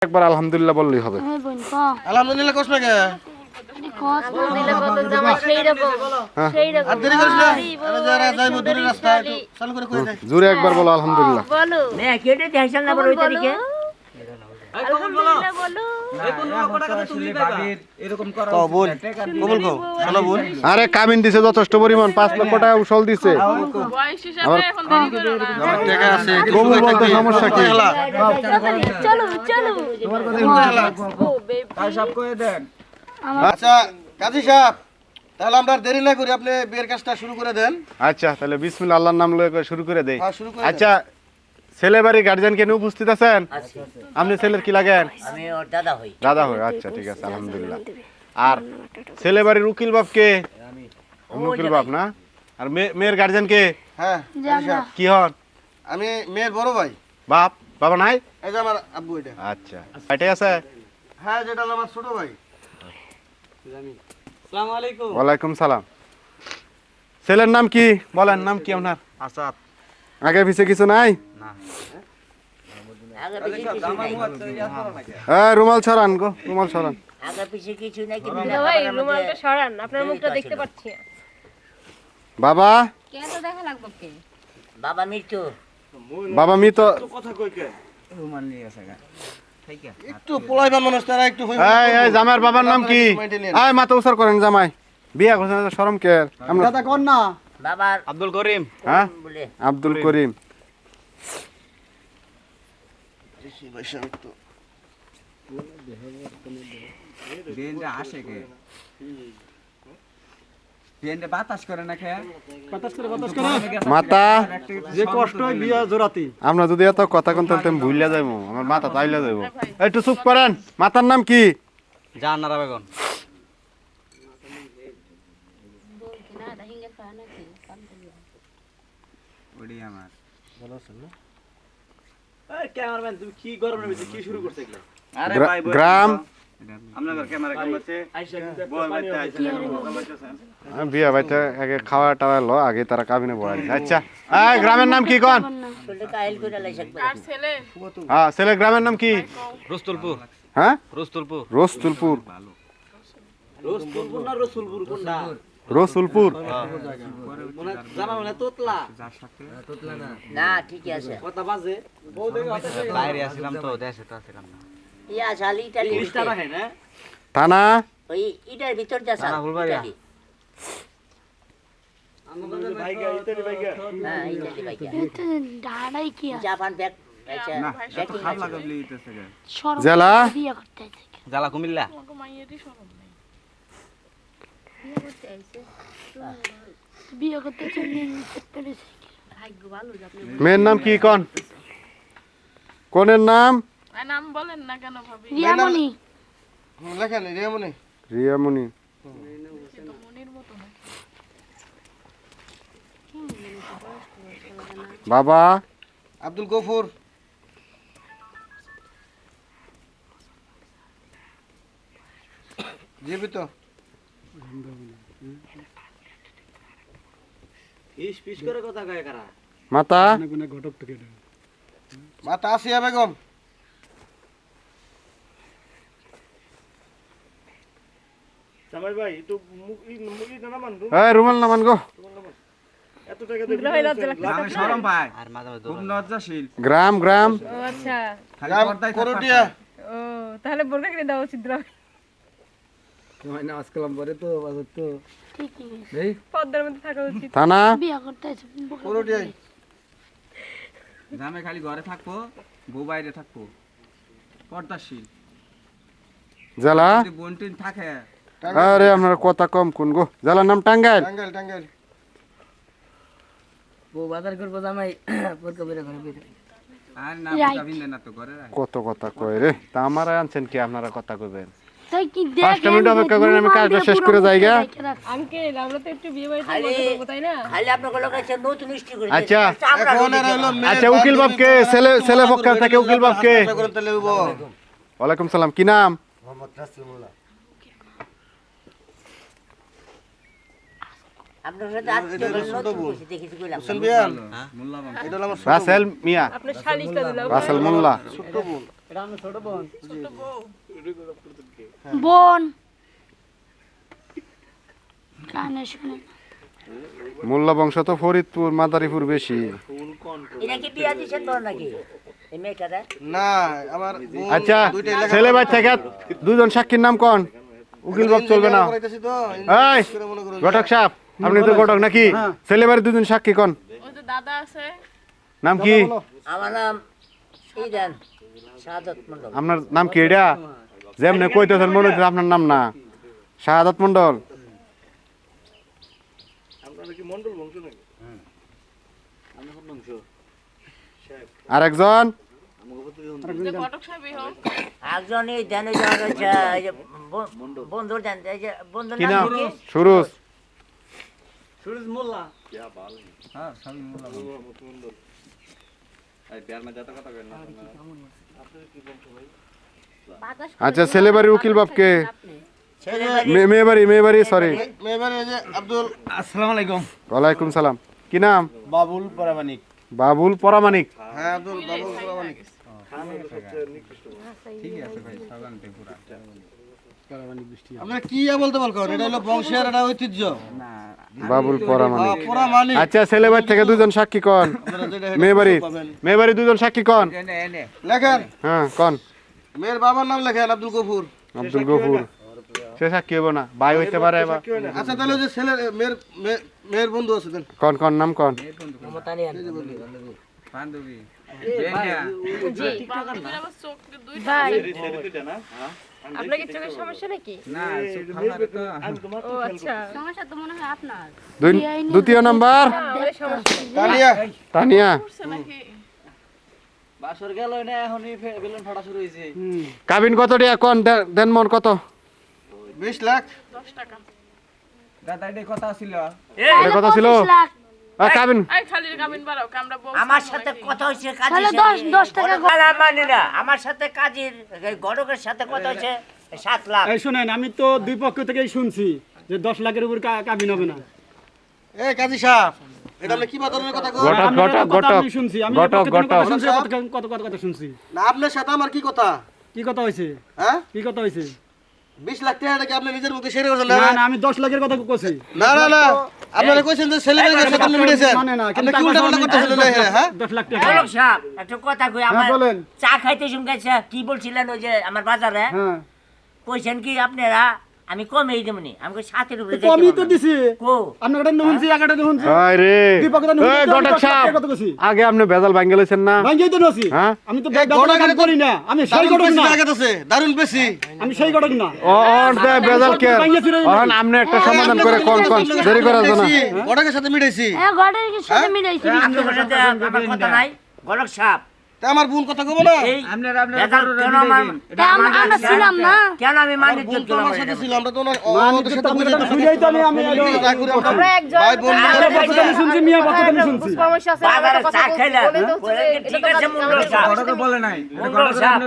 একবার আলহামদুলিল্লাহ বললেই হবে। আলহামদুলিল্লাহ কোস না কে জোরে একবার বলো আলহামদুলিল্লাহ। আরে কামিন দিছে যথেষ্ট পরিমাণ, 5 লক্ষ টাকা উসল দিছে। কবুল বলতে সমস্যা কি? আচ্ছা কাজী সাহেব, তাহলে আমরা দেরি না করি, আপনি বিয়ের কাজটা শুরু করে দেন। আচ্ছা তাহলে বিসমিল্লাহ আল্লাহর নাম লয়ে শুরু করে দেই। হ্যাঁ, শুরু করে আচ্ছা ছেলে বাড়ির গার্জিয়ান কেন উপস্থিত আছেন? আপনি ছেলের কি লাগেন? আমি ওর দাদা হই। দাদা হয়, আচ্ছা ঠিক আছে আলহামদুলিল্লাহ। আর ছেলে বাড়ির উকিল বাপ কে? উকিল বাপ না? আর মেয়ের গার্জিয়ান কে? হ্যাঁ কাজী সাহেব, কি হন? আমি মেয়ের বড় ভাই। বাপ বাবা নাই? এই যে আমার আব্বু এটা। আচ্ছা এটাই আছে। হ্যাঁ, যেটা হলো আমার ছোট ভাই। আসসালামু আলাইকুম। ওয়ালাইকুম সালাম। ছেলের নাম কি বলেন? নাম কি আপনার? আসাদ। আগে পিছে কিছু নাই? আগে পিছে কিছু নাই। হ্যাঁ রুমাল ছড়ান গো, রুমাল ছড়ান। আগে পিছে কিছু নাই, কিন্তু ভাই রুমালটা সরান, আপনার মুখটা দেখতে পাচ্ছি না। বাবা কেন তো দেখা লাগবে কে? বাবা মৃত্যু। বাবা মি তো কথা কই কে? রুমাল নিয়ে গেছে গা। একটু পোলাইবান মানুষ, তারা একটু এই জামাইয়ের বাবার নাম কি? এই মাথা উসার করেন জামাই, বিয়া করছেন না, শরম কে? আমরা দাদা কোন না? বাবার আব্দুল করিম। হ্যাঁ বলে আব্দুল করিম। বেন্ডে আসে কে? বেন্ডে বাতাস করে না কে? বাতাস করে মাতা যে কষ্ট হয় বিয়া জোরাতি। আমরা যদি এত কথা কোন তাহলে আমি ভুলিয়া যাইবো, আমার মাথা তাইলা যাইবো। একটু চুপ করেন। মাতার নাম কি? জান্নারা বেগম। ওডি আমার ভালো আছে না? এই ক্যামেরাম্যান, তুমি কি গরমের ভিতরে কি শুরু করছ এগুলা? আরে ভাই গ্রাম আপনাদের ক্যামেরা কেমন আছে? আইসা বল বাইতে আইসা বিয়া বাইতে আগে খাওয়া টাওয়া লো, আগে তারা কাবিনে বড়াই। আচ্ছা এই গ্রামের নাম কি কোন? শুনলে কাইল কইরা লাইছে একবার। আর ছেলে হ্যাঁ ছেলে গ্রামের নাম কি? রসুলপুর। হ্যাঁ রসুলপুর। রসুলপুর। রসুলপুর না রসুলপুর কোনটা? রসুলপুর। মনে জানা মানে তোতলা। না ঠিক আছে। কথা বাজে। বাইরে আসলাম তো, দেশে তো আসলাম না। ইয়া শালি ইটালি। ইস্টা রাখে না? থানা ওই ইটার ভিতর যা শাল। ইটালি। আমাদের ভাইগা ইতালি ভাইগা। হ্যাঁ ইটালি ভাই। দাঁড়াই কি আছে? Japan bag. আচ্ছা না, ব্যাকিং খারাপ আছে। লাগাবলি ইতেছে গে। জেলা বিয়ে করতে আছে। জালা কুমিল্লা। তোমাকে মাইয়েরই শরম নাই। বিয়ে করতে চলে পেরেছে। ভাগ্য ভালো যে আপনি মেয়ের নাম কি কোন? কোনের নাম? নাম বলেন না কেন ভাবি? রিয়ামণি। লেখেন রিয়ামণি। রিয়ামণি। তো মনির মতো না। বাবা আব্দুল গফুর। জীবিত। ইস পিস করে কথা কয় কারা? মাতা মাতা আসিয়া বেগম। জামাই ভাই একটু মুখি না মানবো। এই রুমাল নামান গো। এত টাকা দিয়ে আমি শরম পাই আর মাঝে মাঝে খুব লজ্জাশীল। গ্রাম গ্রাম ও আচ্ছা। খালি পর্দায় করটিয়া। ও তাহলে বোরকা কিনে দাও ছিদ্র। তোমায় নামাজ কালাম পরে তো বাজার তো ঠিকই এই পর্দার মধ্যে থাকা উচিত। থানা বিয়ে করতে আছে। করটিয়া। জামাই খালি ঘরে থাকবো, বউ বাইরে থাকবো। পর্দাশীল। জেলা যদি বোনটিন থাকে আরে আপনার কথা কম কোন গো। জেলার নাম টাঙ্গাইল। টাঙ্গাইল টাঙ্গাইল। বউ বাজার করব জামাই পরকে বেরে ঘরে বেরে। আর না বুঝা বিন্দে না তো ঘরে রাখ। কত কথা কয় রে, তা আমারা আনছেন কি আপনারা কথা কইবেন? তাই কি 5 মিনিট অপেক্ষা করেন, আমি কাজটা শেষ করে যাইগা। আঙ্কেল আমরা তো একটু বিয়ে বাড়িতে খালি মজা করব তাই না? খালি আপনাকে লোক আছে নতুন মিষ্টি করে। আচ্ছা। এখন আর হলো মেয়ের আচ্ছা উকিল বাপ কে? ছেলে পক্ষের থেকে উকিল বাপ কে? করেন তাহলে হইব। ওয়ালাইকুম সালাম। কি নাম? আপনার সাথে আজকে নতুন কিছু দেখেছি কইলাম। হোসেন বিয়ান। মোল্লা বাবা। এটা হলো আমার ছোট রাসেল মিয়া, আপনার শালিশটা দিলাম। রাসেল মোল্লা। ছোট বোন। এটা আমার ছোট বোন। বোন কানে শুনে মোল্লা বংশ তো ফরিদপুর মাদারীপুর বেশি। এটা কি বিয়া দিছেন তোর নাকি এই মেয়েটারে? না আমার বোন আচ্ছা দুইটা লেখা ছেলে বাচ্চা থেকে দুজন সাক্ষীর নাম কোন? উকিল বাপ চলবে না। করাইতেছি তো এই করে মনে করুন ঘটক সাহেব আপনি তো ঘটক নাকি? ছেলে বাড়ির দুজন সাক্ষী কোন? ওই তো দাদা আছে। নাম কি? আমার নাম ইদান শাহাদত মন্ডল। আপনার নাম কি এটা? যেমনে কইতেছেন মনে হচ্ছে আপনার নাম না। শাহাদাত মন্ডল। আপনারা কি মন্ডল বংশ নাকি? আমি কোন বংশ? আর একজন যে ঘটক সাহেবই হোক। একজন এই ধ্যানে যাওয়া রয়েছে এই যে বন্ধুর ধ্যান এই যে বন্ধুর কি নাম নাম? কি? সুরুজ। সুরজ মোল্লা। আচ্ছা ছেলে বাড়ির উকিল বাপকে? ছেলে বাড়ি মেয়ে বাড়ি সরি। মেয়েবারে এই যে আব্দুল আসসালামু আলাইকুম। ওয়ালাইকুম সালাম। কি নাম? বাবুল পরামানিক। বাবুল পরামানিক। হ্যাঁ আব্দুল বাবুল রহমানি। আপনারা কি বলতে বলছেন? এটা হলো বংশের একটা ঐতিহ্য। বাবুল পরামানিক। পুরামানি আচ্ছা ছেলে বাড়ি থেকে দুজন সাক্ষী কোন? মেয়ে বাড়ি দুজন সাক্ষী কোন? লেখেন হ্যাঁ কোন? মেয়ের বাবার নাম লেখেন আব্দুল গফুর। আব্দুল গফুর। সে সাক্ষী হবো না, ভাই হইতে পারে বা আচ্ছা তাহলে ওই যে ছেলের মেয়ের বন্ধু আছে দেন। কোন কোন নাম কোন? মমতানিয়ান আবার চোখ দুই ভাই দুইটা না? আপনার কি চোখের সমস্যা নাকি? ও আচ্ছা সমস্যা তো মনে হয় আপনার। দ্বিতীয় নাম্বার তানিয়া তানিয়া। করছে নাকি? বাসর গেল না এখনই বেলুন ফাটা শুরু হয়েছে। কাবিন কত টাকা কোন? দেন মন কত? 20 লাখ 10 টাকা। দাদা এটা কথা ছিল। এটা কথা ছিল? 25 লাখ। কাবিন আই খালি কামিন বাড়াও আমরা বউ। আমার সাথে কথা হয়েছে কাজী তাহলে 10 টাকা মানে না আমার সাথে কাজীর গড়কের সাথে কথা হয়েছে 7 লাখ। এই শুনেন আমি তো দুই পক্ষ থেকেই শুনছি যে 10 লাখের উপর কাবিন হবে না। এই কাজী সাহেব এটা আপনি কি ধরনের কথা কন? ঘটক আপনার ঘটক কথা ঘটক আমি শুনছি, আমি ঘটক এই পক্ষ থেকে কথা ঘটক। শুনছি, কত কথা শুনছি। না আপনার সাথে আমার কি কথা? কি কথা হয়েছে? হ্যাঁ কি কথা হয়েছে? 20 লাখ টাকা কি আপনি নিজের মুখে শেয়ার করছেন না না? না আমি 10 লাখের কথা কইছি। না না না আপনারা কইছেন যে ছেলেমেয়ের সাথে আপনি মিটেছেন। মানে না আপনি কি উল্টা পাল্টা করতেছিলেন না হ্যাঁ? 10 লাখ টাকা। গড়ক সাহেব একটু কথা কই আমার বলেন। চা খাইতে শুনকাইছে কি বলছিলেন ওই যে আমার বাজারে হ্যাঁ কইছেন কি আপনারা আমি কমেই দেবনি আমাকে 7 এর উপরে তো আমি তো দিছি। কো আপনার কাছে নুনছি একাটা নুনছি। আরে দুই পক্ষ থেকে এই ঘটক সাহেব কথা কইছি। আগে আপনি বেজাল ভাঙ্গে লইছেন না? ভাঙ্গেই তো নছি। হ্যাঁ? আমি তো এই বেদা গড়কের করি না। আমি সেই দারুণ গড়ক বেশি না। জায়গা আছে দারুণ বেশি। আমি সেই গড়ক না। অন দে বেজাল কে? অন আপনি একটা সমাধান করে কোন কোন দেরি করা যাবে না। গড়কের সাথে মিটাইছি। এ ঘরের কি সাথে মিলাইছি? আপনার সাথে আমার কথা নাই গড়ক সাহেব তা আমার বোন কথা কব না? এই বেজাল কেন আমার তা আমরা ছিলাম না। কেন আমি মানিক বোন তো আমার সাথে ছিল আমরা তো ওনার ওদের সাথে আমি মিটাইতে শুনেই তো আমি যা করি আমরা ভাই বোন আমি শুনছি মিয়া পক্ষ থেকে শুনছি। বাজারে চা খাইলেন ঠিক আছে মন্ডল সাহেব বলে নাই। মন্ডল সাহেব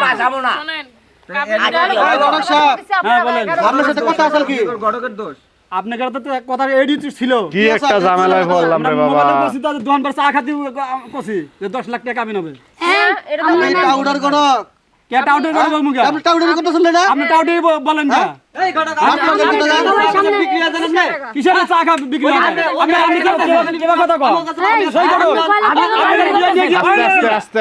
বাজাবো না শুনেন ভাই গড়ক সাহেব হ্যাঁ বলেন। আপনার সাথে কথা আছে কি? গড়কের দোষ। আপনার কাছে তো কথা এডিট ছিল। কি একটা ঝামেলায় পড়লাম রে বাবা। মোবাইলে বসি তো দোকান পর চা খাতি কছি যে 10 লাখ টাকা কাবিন হবে। হ্যাঁ আপনি টাউডার গড়ক কে টাউটে করে বলমু কে? আপনি টাউডার কথা শুনলেন না? আপনি টাউটে বলেন না। এই গড়ক আপনাদের কথা বিক্রি আছে না? কিসের চা খা বিক্রি হয়? আপনি কি কথা কও? সেই কথা। আস্তে আস্তে আস্তে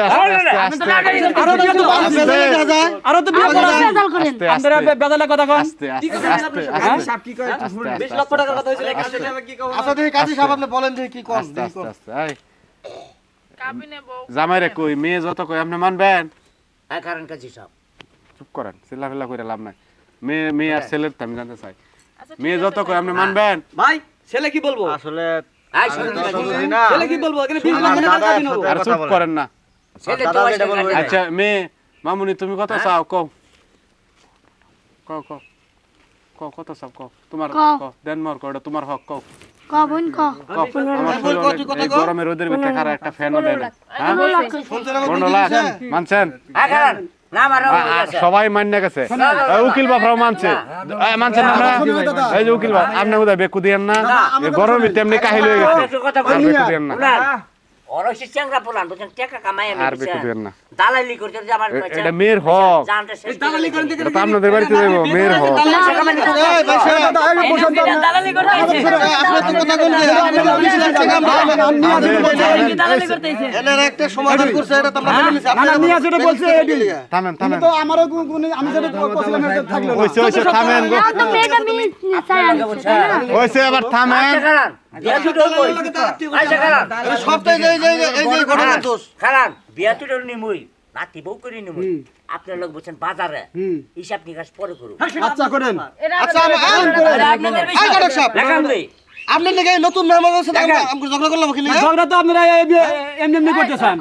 আস্তে আস্তে আরো তো বিয়ে করা আছে। বেজাল করেন। আপনারা বেজালে কথা কন। আস্তে আস্তে আস্তে সাহেব কি কয়? 20 লক্ষ টাকার কথা হইছিল কাজে টাকা কি কও? আচ্ছা দেখি কাজী সাহেব আপনি বলেন দেখি কি কোন আস্তে আস্তে আস্তে এই কাবিনে বউ। জামাই রে কই মেয়ে যত কই আপনি মানবেন? হ্যাঁ কারণ কাজী সাহেব চুপ করেন চিল্লাফিল্লা করে লাভ নাই। মেয়ে আর ছেলের তো আমি জানতে চাই। আচ্ছা মেয়ে যত কই আপনি মানবেন? ভাই ছেলে কি বলবো? আই শুনুন ছেলে কি বলবো? এখানে 20 লাখ টাকা কাবিন হবে। আর চুপ করেন না। ছেলে তো আসলে আচ্ছা মেয়ে মামুনি তুমি কত চাও কও কও কও কও কত চাও কও তোমার কও। কও দেন মোর কও এটা তোমার হক কও ক বোন ক। কও আমার শরীরে অনেক- এই গরমে রোদের ভিতরে খারা একটা ফ্যানও দেন হ্যাঁ 15 লাখ মানছেন? হ্যাঁ কারণ না মারো সবাই মান্য গেছে এই উকিল বাপরাও মানছে মানছেন না না? এই যে উকিল বাপ আপনি উদয় বেকু দিয়েন না এই গরমে তেমনি কাহিল হয়ে গেছে কথা আর বেকু দিয়েন না অরসি চ্যাংরা পোলান বুঝছেন টাকা কামাই আমি আর বেশি দেন না দালালি করতে যে আমার এটা মেয়ের হক জানতে শেষ দালালি করেন এটা তো আপনাদের বাড়িতে যাবো মেয়ের হক এই ভাই সাহেব, দালালি করতে আপনি তো কথা বলছেন, আপনি 20 লাখ টাকা দালালি করতেছে এনার একটা সমাধান করছে, এটা তো আমরা মেনে নিছি। না, না, নিয়ে আসে এটা বলছে এডি। থামেন থামেন তো আমারও আমি যেটা কইছিলাম এটা থাকলো না। হইছে থামেন গো তো মেয়েটা মিস চাই আনছে হইছে এবার থামেন খারান বিয়া তুই ডল কই আচ্ছা খারান এই সবটাই এই যে ঘটনার দোষ। খারান বিয়া তুই ডল নিমুই নাতি বউ করে নিমুই আপনার লোক বলছেন বাজারে হিসাব নিকাশ পরে করুন আচ্ছা করেন। আচ্ছা এই ঘটক সাহেব, দেখান তুই আপনি নাকি এই নতুন মেহমানের সাথে আমরা ঝগড়া করলাম কি লিগা? ঝগড়া তো আপনারা এমনি এমনি করতেছেন।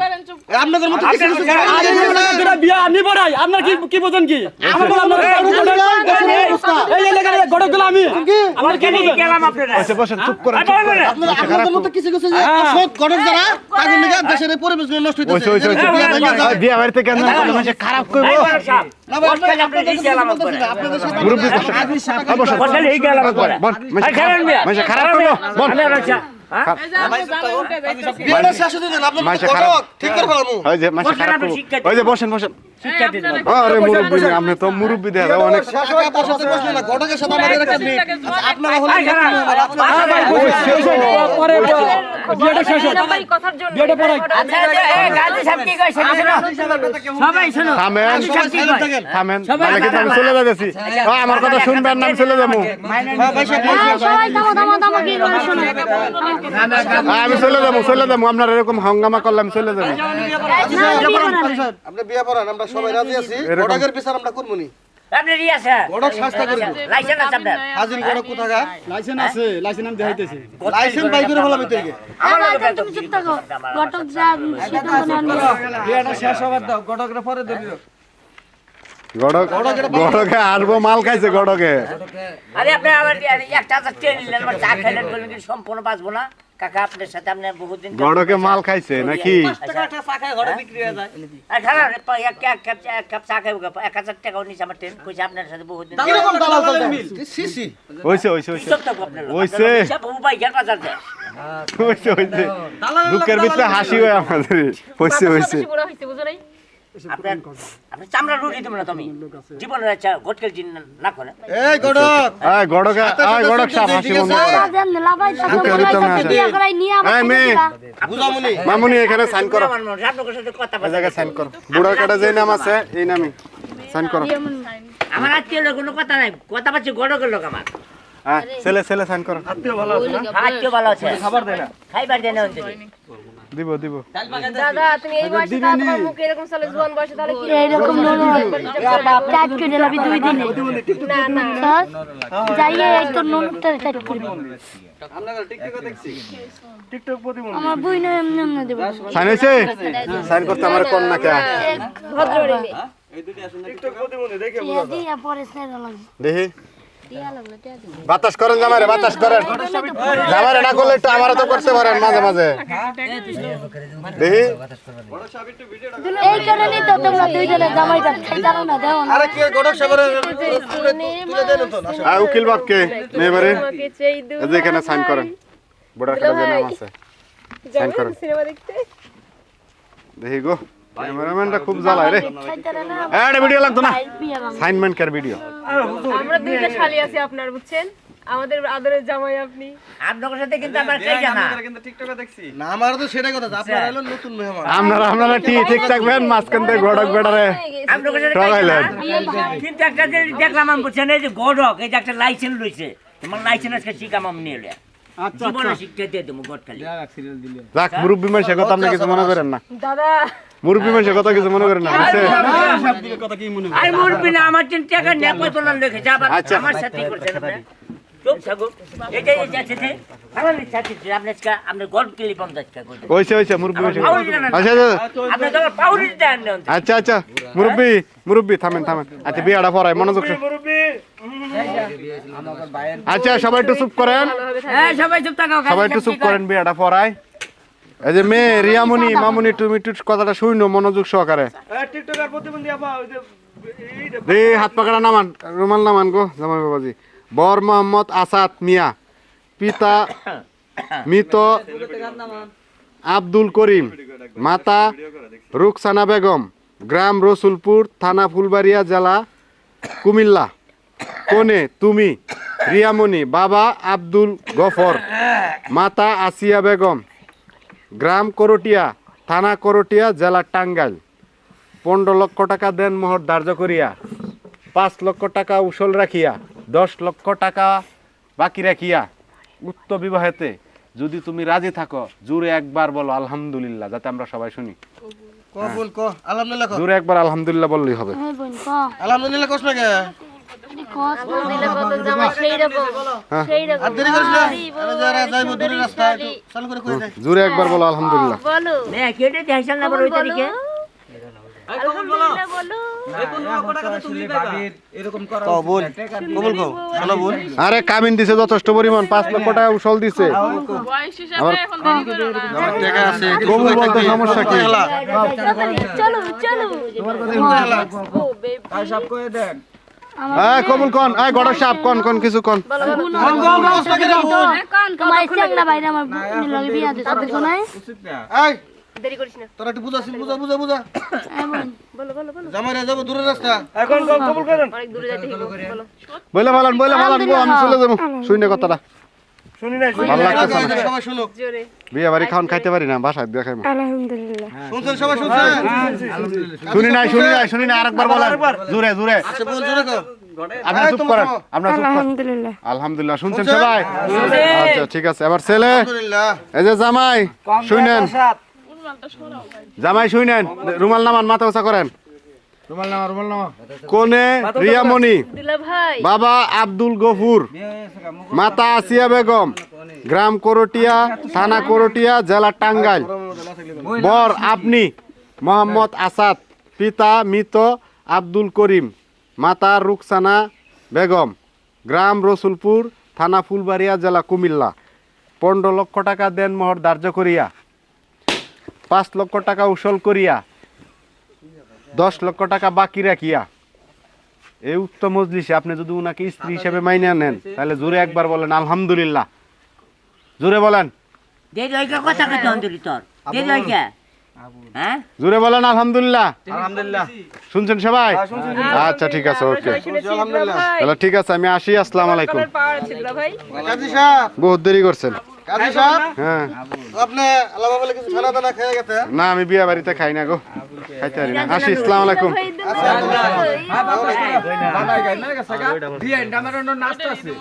আপনাদের মতো কিছু কিছু আরে আপনারা বিয়া নিব নাই, আপনার কি বোঝেন কি? আমার বল আপনারা এই এলাকার গড়গুলো আমি আমার কি বোঝেন? গেলাম আপনারা হইছে বসেন চুপ করেন আপনাদের মতো কিছু কিছু যে অসৎ ঘটক যারা তাদের নিয়ে দেশের এই পরিবেশ নষ্ট হইছে হইতেছে। হইছে বিয়া বাড়িতে কেন মানুষ খারাপ কইবো এই বড় সাহেব না ভাই, বসকালে আপনারা এই গেলাম করে আপনাদের সাথে মুরব্বি বসেন বসকালে এই গেলাম করে এই খারান বিয়া মাইসে খারাপ করবো বল আমি রাখা এই যে আপনি জামাই উঠে যাইতেছে বিয়েটা শেষ হতে দেন, আপনাদের মাইসে মতো খারাপ ঘটক ঠিক করে ফেলামু। ওই যে মাইসে খারাপ করবো ওই যে বসেন বসেন শিক্ষা দিন আরে মুরব্বি আপনি তো মুরব্বি দেয়া দাও অনেক শেষ হয়ে তার সাথে বসলে না, ঘটকের সাথে আমাদের একটা মিট। আচ্ছা, আপনারা হলেন এই খারান পরে বিয়েটা শেষ হোক। কথার জন্য বিয়েটা পরে আচ্ছা এই গাজী সাহেব কি কইছে সবাই শুনো থামেন সাহেব কি কয় থামেন মানে কিন্তু আমি চলে যাচ্ছি আমার কথা শুনবেন না আমি চলে যাবো সবাই থামো কি বলে শোনো আমি চলে যাবো আপনার এরকম হাঙ্গামা করলে আমি চলে যাবো আপনি বিয়ে পড়ান, আমরা সবাই রাজি আছি, ঘটকের বিচার আমরা করবো নি। আপনি রিয়াছে ঘটক শাস্তা করি, লাইসেন্স আছে আপনার হাজির ঘটক কোথাকা লাইসেন্স আছে, লাইসেন্স আমি দেখাইতেছি। লাইসেন্স বাই করে ফেলাম এদিকে। আমার লোক তুমি চুপ থাকো ঘটক যা সিদ্ধান্ত গড়কে আসবো মাল খাইছে গড়কে আরে আপনি আমার একটা ট্রেন নিলেন আমার চা খাইলেন বলেন কি সম্পূর্ণ বাঁচবো না কাকা আপনার সাথে আপনি বহুদিন গড়কে মাল খাইছে নাকি আর খারাপ এক কাপ চা খাইব 1000 টাকাও নিছে আমার ট্রেন কইছে আপনার সাথে বহুদিন কিরকম দালাল চলতে? সি সি হইছে সব তো আপনার হইছে বহু ভাই গেল বাজার যায় হইছে দুঃখের ভিতরে হাসি হয় আমাদের হইছে পুরো হইছে বুঝো নাই আপনার আপনি চামড়া রুটি দেবেন না তুমি জীবনের আচ্ছা ঘটকেল জিন না করে এই ঘটক গড়ক সাপ হাসি বন্ধ করো দেন লাভাই দুঃখের ভিতরে সাথে হাসি। বিয়ে করাই নিয়ে এই মেয়ে বুঝামুনি মামুনি এখানে সাইন করো আমার রাতর সাথে কথা এই বলে জায়গায় সাইন করো বুড়ার কাটা যেই নাম আছে এই নামই সাইন করো আমার আত্মীয় লোক কোনো কথা নাই কথা পাচ্ছি ঘটকের লোক আমার হ্যাঁ ছেলে সাইন করো আত্মীয় ভালো আছে খাবার দেয় না খাইবার দেয় না দিব দাদা তুমি এই বয়সে তোমার মুখে এরকম চলে জোয়ান বয়সে তাহলে কি এরকম নোনো টাইট করে লাবি 2 দিনে না যাইয়ে এই তো নোনটা টাইট করবি আপনারা টিকটক দেখছি আমার বই না এমনি এমনি দেব সাইন হইছে সাইন করতে আমার কোন না কে ভদ্র রে দেখে দিয়া পরে সেরা লাগবে দেখি দিয়া লাগলে টিয়া দিবি বাতাস করেন জামাইরে বাতাস করেন জামাইরে না করলে একটু আমারও তো করতে পারেন মাঝে মাঝে দেখি এই কারণেই তো তোমরা দুইজনে জামাই বাদ খাইতারো না দাও না আরে কি ঘটক সাহেবের তুলে দেন তো না উকিল বাপকে মেয়েবারে এই যে এখানে সাইন করেন বুড়ার কাটা যে নাম আছে সাইন করেন সিনেমা দেখতে দেখি গো ক্যামেরাম্যানটা খুব জ্বালায় রে খাইতারো না এটা ভিডিও লাগতো না বিয়া বাবা সাইনমেন্ট কার ভিডিও আমরা দুইটা শালি আছি আপনার বুঝছেন আমাদের আদরের জামাই আপনি আপনার সাথে কিন্তু আমার কেই জানা না আমার তো সেটাই কথা, আপনারা হলো নতুন মেহমান। আপনারা ঠিক থাকবেন মাঝখান থেকে গড়ক বেড়ারে আপনার সাথে ঠগাইলেন কিন্তু একটা যে দেখলাম আমি বুঝছেন এই যে গডক এই যে একটা লাইসেন্স লইছে তোমার লাইসেন্স আজকে শিখাম আমি নিয়ে এলে জীবনে শিক্ষা দিয়ে দেবো গটকালি যাক মুরব্বী মানুষের কথা আপনি কিছু মনে করেন না দাদা মুরব্বী মানুষের কথা কিছু মনে করেন না আর মুরবি না আমার চিন্তা টাকা নেপা তোলার লিখেছে আবার আচ্ছা। আমার সাথে করছেন আপনি চুপ থাকুন এই যে যাচ্ছে আমার সাথে আপনি আপনি গড কিলি 50 টাকা করে হইছে মুরব্বী মানুষের আচ্ছা আপনি তো পাউরি দেন না আচ্ছা মুরব্বী থামেন আচ্ছা বিয়াটা পড়ায় মনোযোগ আচ্ছা সবাই একটু চুপ করেন হ্যাঁ সবাই চুপ থাকো সবাই একটু চুপ করেন বিয়াটা পড়ায় এই যে মেয়ে রিয়ামণি মামুনি তুমি একটু কথাটা শুনো মনোযোগ সহকারে টিকটকার প্রতিবন্ধী আপা ওই যে দে হাত পাকড়া নামান রুমাল নামান গো জামাই বাবাজি বর মোহাম্মদ আসাদ মিয়া পিতা মৃত আব্দুল করিম, মাতা রুকসানা বেগম, গ্রাম রসুলপুর, থানা ফুলবাড়িয়া, জেলা কুমিল্লা। কনে তুমি রিয়ামণি, বাবা আব্দুল গফর, মাতা আসিয়া বেগম, গ্রাম করটিয়া, থানা করটিয়া, জেলা টাঙ্গাইল। 15 লক্ষ টাকা দেন মোহর ধার্য করিয়া 5 লক্ষ টাকা উসল রাখিয়া 10 লক্ষ টাকা বাকি রাখিয়া উক্ত বিবাহেতে যদি তুমি রাজি থাকো জোরে একবার বলো আলহামদুলিল্লাহ, যাতে আমরা সবাই শুনি। ক বোন ক আলহামদুলিল্লাহ ক জোরে একবার আলহামদুলিল্লাহ বললেই হবে। হ্যাঁ বোন ক আলহামদুলিল্লাহ কস না কে দিলে কত জামাই সেই রকম সেই রকম আর দেরি করিস না আরে যারা যাইবো দূরের রাস্তা একটু চালু করে কই যাই জোরে একবার বলো আলহামদুলিল্লাহ। বলো নে কেটে দেখাইছেন না বড় ওই তারিখে আলহামদুলিল্লাহ বলো ক বোন কবুল কও শোনা বোন আরে কামিন দিছে যথেষ্ট পরিমাণ, 5 লক্ষ টাকা উসল দিছে। বয়স হিসাবে এখন দেরি করো না। আমার টাকা আছে কবুল বলতে সমস্যা কি? চলো চলো ও বেবি এই কবুল কোন, এই গড় সাপ কোন কোন কিছু কোন। তোমার চেংড়া বাইরে আমার লগে বিয়া দিতে বুঝো নাই এই দেরি করিস না তোরা একটু বুঝাছিস বুঝা এমন বলো বলো বলো জামাইরা যাবো দূরের রাস্তা অনেক দূরে যাইতে হইব বলো বলে ভালান গো, আমি চলে যাবো শুনে কথাটা। শুনি নাই ভালো লাগতেছে না, সবাই শুনুক জোরে বিয়ে বাড়ি খাওয়ান খাইতে পারি না, বাসায় দিয়ে খাইমু। শুনছেন সবাই শুনছেন শুনি না আরেকবার বলেন জোরে জোরে। আচ্ছা বল জোরে কও আপনারা চুপ করেন, আপনারা চুপ করেন। আলহামদুলিল্লাহ শুনছেন সবাই? আচ্ছা ঠিক আছে। এবার ছেলে, আলহামদুলিল্লাহ এই যে জামাই শুনেন, জামাই শুনেন, রুমাল নামান, মাথা উঁচা করেন। কোনে রিয়ামণি, দুলা ভাই বাবা আব্দুল গফুর, মাতা আসিয়া বেগম, গ্রাম করটিয়া, থানা করটিয়া, জেলা টাঙ্গাইল। বর আপনি মোহাম্মদ আসাদ, পিতা মৃত আব্দুল করিম, মাতা রুকসানা বেগম, গ্রাম রসুলপুর, থানা ফুলবাড়িয়া, জেলা কুমিল্লা। 15 লক্ষ টাকা দেন মোহর ধার্য করিয়া 5 লক্ষ টাকা উসল করিয়া 10 লক্ষ টাকা বাকি রাখিয়া এই উক্ত মজলিসে আপনি যদি উনাকে স্ত্রী হিসেবে মাইনে নেন তাহলে জোরে একবার বলেন আলহামদুলিল্লাহ। জোরে বলেন, দে লইকা কথা কইতে অন্তরি তোর দে লইকা হ্যাঁ জোরে বলেন আলহামদুলিল্লাহ। আলহামদুলিল্লাহ শুনছেন সবাই? আচ্ছা ঠিক আছে, ওকে আলহামদুলিল্লাহ তাহলে ঠিক আছে, আমি আসি। আসসালামু আলাইকুম। পাওয়ার আছে দুলা ভাই কাজী সাহেব বহুত দেরি করছেন। কাজী সাহেব হ্যাঁ আপনি আল্লাহ বলে কিছু খানা দানা খেয়ে গেছে না, আমি বিয়ে বাড়িতে খাই না গো, খাইতে পারি না। আসি, আসসালামু আলাইকুম। ভাই দুলা ভাই